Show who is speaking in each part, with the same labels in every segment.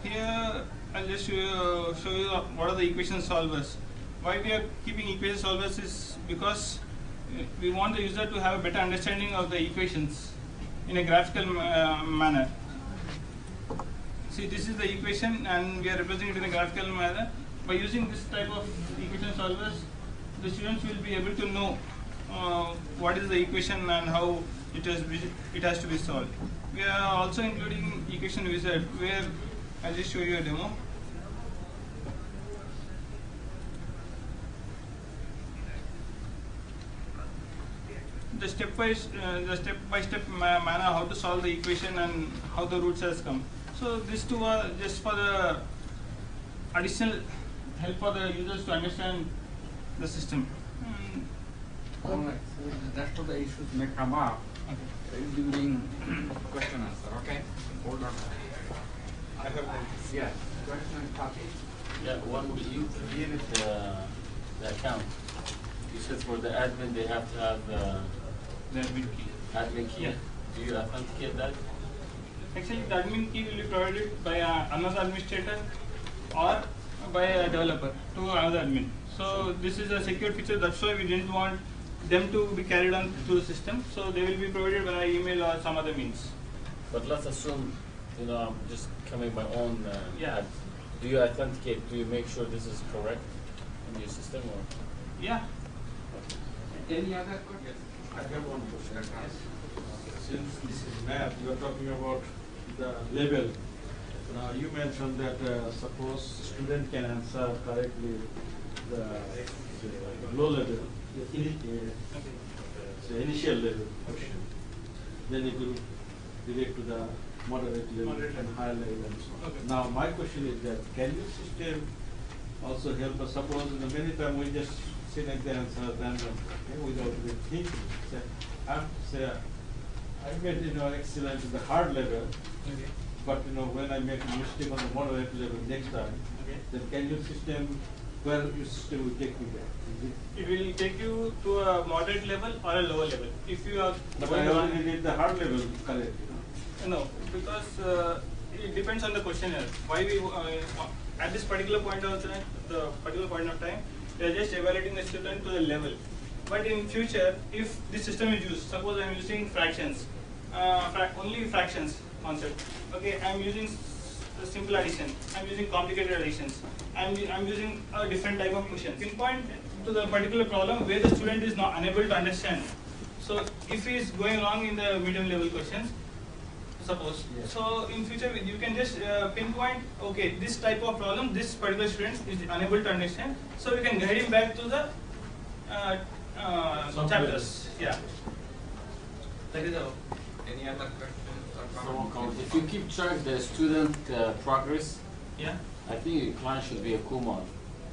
Speaker 1: Here I'll just show you what are the equation solvers. Why we are keeping equation solvers is because we want the user to have a better understanding of the equations in a graphical manner. See, this is the equation and we are representing it in a graphical manner. By using this type of equation solvers, the students will be able to know what is the equation and how it has to be solved. We are also including equation wizard, where I'll just show you a demo. The step-by-step manner how to solve the equation and how the roots has come. So these two are just for the additional help for the users to understand the system.
Speaker 2: Alright, so the rest of the issues may come up during question answer. Okay, hold on. I have yeah, question and copy.
Speaker 3: Yeah, one would you created the account. You said for the admin they have to have
Speaker 1: The admin key.
Speaker 3: admin key.
Speaker 1: Yeah.
Speaker 3: Do you authenticate that?
Speaker 1: Actually, the admin key will be provided by another administrator or by a developer to another admin. So this is a secure feature. That's why we didn't want them to be carried on through the system. So they will be provided by email or some other means.
Speaker 3: But let's assume, you know, I'm just coming my own.
Speaker 1: Yeah.
Speaker 3: Do you authenticate? Do you make sure this is correct in your system, or?
Speaker 1: Yeah.
Speaker 2: Any other question?
Speaker 4: I have one question. Since this is math, you are talking about the level. Now you mentioned that suppose student can answer correctly the low level, the initial level question. Then it will direct to the moderate level and higher level and so on.
Speaker 1: Okay.
Speaker 4: Now my question is that can your system also help us? Suppose many times we just select the answer random without even thinking. I made excellent in the hard level.
Speaker 1: Okay.
Speaker 4: But when I make a mistake on the moderate level next time,
Speaker 1: Okay.
Speaker 4: then can your system, where your system will take me back?
Speaker 1: It will take you to a moderate level or a lower level. If you are
Speaker 4: But
Speaker 1: going
Speaker 4: I
Speaker 1: on-
Speaker 4: already did the hard level correct.
Speaker 1: No, because it depends on the questionnaire. Why we at this particular point of time, we are just evaluating the student to the level. But in future, if this system is used, suppose I am using fractions, only fractions concept. Okay, I am using simple addition. I am using complicated additions. I am using a different type of questions. Pinpoint to the particular problem where the student is not unable to understand. So if he is going wrong in the medium level questions, suppose.
Speaker 4: Yes.
Speaker 1: So in future you can just pinpoint, okay, this type of problem, this particular student is unable to understand. So we can guide him back to the chapters. Yeah. That is how.
Speaker 2: Any other questions or comments?
Speaker 3: If you keep track of the student progress,
Speaker 1: Yeah.
Speaker 3: I think your client should be a Kumon.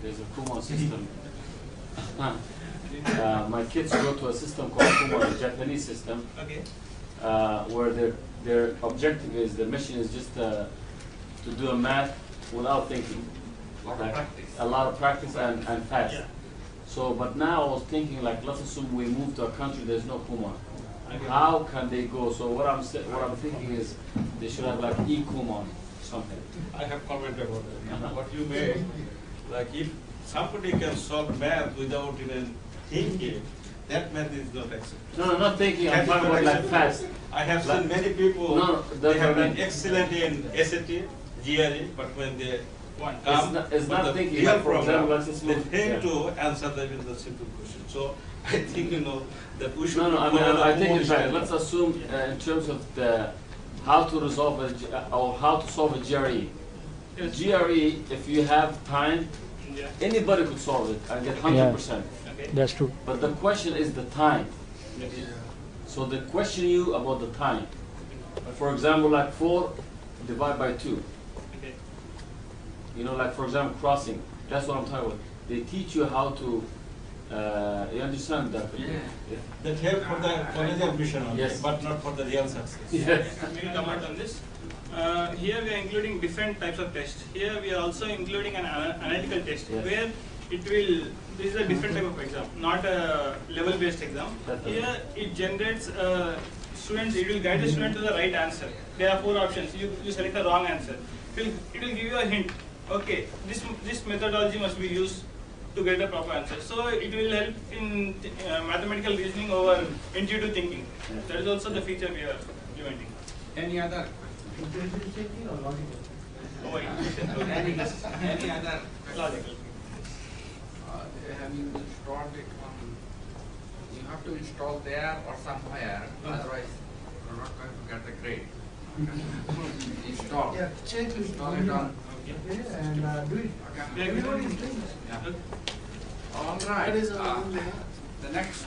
Speaker 3: There's a Kumon system. My kids go to a system called Kumon, a Japanese system,
Speaker 1: Okay.
Speaker 3: where their objective is, the mission is just to do a math without thinking. A lot of practice and fast.
Speaker 1: Yeah.
Speaker 3: So, but now I was thinking, like, let's assume we move to a country there's no Kumon.
Speaker 1: Okay.
Speaker 3: How can they go? So what I'm thinking is they should have like e-Kumon something.
Speaker 4: I have comment about that. What you made, like if somebody can solve math without even thinking, that math is not accepted.
Speaker 3: No, not thinking. I'm talking about like fast.
Speaker 4: I have seen many people,
Speaker 3: No,
Speaker 4: they have
Speaker 3: that's
Speaker 4: been excellent in SAT, GRE, but when they come
Speaker 3: It's
Speaker 4: with
Speaker 3: not
Speaker 4: the
Speaker 3: thinking.
Speaker 4: real
Speaker 3: Like, for example,
Speaker 4: problem,
Speaker 3: let's just
Speaker 4: they
Speaker 3: move.
Speaker 4: fail
Speaker 3: Yeah.
Speaker 4: to answer them in the simple question. So I think that we should.
Speaker 3: No, I mean,
Speaker 4: follow
Speaker 3: I
Speaker 4: the
Speaker 3: think
Speaker 4: Kumon
Speaker 3: it's right.
Speaker 4: standard.
Speaker 3: Let's assume in terms of the how to resolve or how to solve a GRE.
Speaker 1: Yes.
Speaker 3: GRE, if you have time,
Speaker 1: Yeah.
Speaker 3: anybody could solve it and get 100%.
Speaker 1: Okay.
Speaker 5: That's true.
Speaker 3: But the question is the time.
Speaker 1: Yes.
Speaker 3: So they question you about the time. For example, like 4 divided by 2.
Speaker 1: Okay.
Speaker 3: Like for example, crossing. That's what I'm talking about. They teach you how to. You understand that?
Speaker 2: Yeah.
Speaker 4: That help for the college admission only,
Speaker 3: Yes.
Speaker 4: but not for the real success.
Speaker 3: Yes.
Speaker 1: We will comment on this. Here we are including different types of tests. Here we are also including an analytical test,
Speaker 3: Yes.
Speaker 1: where it will. This is a different type of exam, not a level-based exam.
Speaker 3: Definitely.
Speaker 1: Here it generates students. It will guide the student to the right answer. There are 4 options. You select the wrong answer. it will give you a hint. Okay, this methodology must be used to get a proper answer. So it will help in mathematical reasoning over intuitive thinking. That is also the feature we are implementing.
Speaker 2: Any other?
Speaker 5: Intuitive thinking or logical?
Speaker 1: Oh, intuition.
Speaker 2: Any other?
Speaker 1: Logical.
Speaker 2: Have you installed it on? You have to install there or somewhere, otherwise you're not going to get the grade. Install.
Speaker 5: Yeah, check it.
Speaker 2: Install it on.
Speaker 5: Okay, and do it.
Speaker 2: Okay.
Speaker 5: Everybody is doing it.
Speaker 2: Yeah. All right.
Speaker 5: That is
Speaker 2: The next.